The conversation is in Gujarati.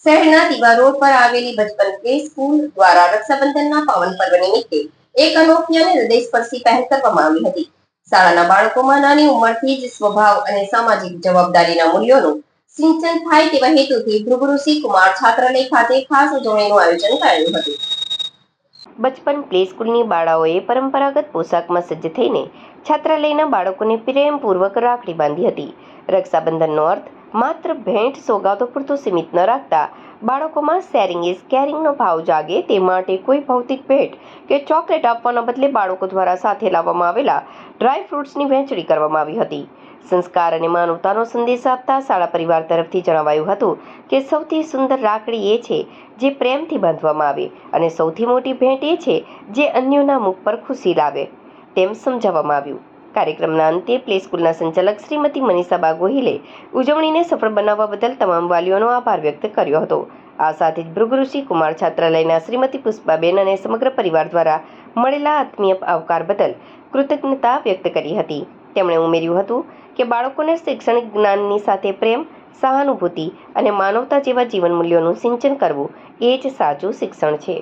શહેરના દીવા રોડ પર આવેલી બચપન પ્લે સ્કૂલ દ્વારા રક્ષાબંધનના પાવન પર્વ નિમિત્તે એક અનોખી અને હૃદયસ્પર્શી પહેલ કરવામાં આવી હતી. શાળાના બાળકોમાં નાની ઉંમરથી જ સ્વભાવ અને સામાજિક જવાબદારીના મૂલ્યોનું સિંચન થાય તેવા હેતુથી ભૃગુ કુમાર છાત્રાલય ખાતે ખાસ ઉજવણીનું આયોજન કરાયું હતું. બચપન પ્લે સ્કૂલની બાળાઓએ પરંપરાગત પોશાકમાં સજ્જ થઈને છાત્રાલયના બાળકોને પ્રેમપૂર્વક રાખડી બાંધી હતી. રક્ષાબંધનનો અર્થ માત્ર ભેટ સોગાદો પૂરતો સીમિત ન રાખતા બાળકોમાં શેરિંગ ઇઝ કેરિંગનો ભાવ જાગે તે માટે કોઈ ભૌતિક ભેટ કે ચોકલેટ આપવાના બદલે બાળકો દ્વારા સાથે લાવવામાં આવેલા ડ્રાય ફ્રૂટ્સની વહેંચણી કરવામાં આવી હતી. સંસ્કાર અને માનવતાનો સંદેશ આપતા શાળા પરિવાર તરફથી જણાવાયું હતું કે સૌથી સુંદર રાખડી એ છે જે પ્રેમથી બાંધવામાં આવે અને સૌથી મોટી ભેટ એ છે જે અન્યોના મુખ પર ખુશી લાવે તેમ સમજાવવામાં આવ્યું. કાર્યક્રમના અંતે પ્લે સ્કૂલના સંચાલક શ્રીમતી મનીષાબા ગોહિલે ઉજવણીને સફળ બનાવવા બદલ તમામ વાલીઓનો આભાર વ્યક્ત કર્યો હતો. આ સાથે જ ભૃગુ કુમાર છાત્રાલયના શ્રીમતી પુષ્પાબેન અને સમગ્ર પરિવાર દ્વારા મળેલા આત્મીય આવકાર બદલ કૃતજ્ઞતા વ્યક્ત કરી હતી. તેમણે ઉમેર્યું હતું કે બાળકોને શૈક્ષણિક જ્ઞાનની સાથે પ્રેમ, સહાનુભૂતિ અને માનવતા જેવા જીવન મૂલ્યોનું સિંચન કરવું એ જ સાચું શિક્ષણ છે.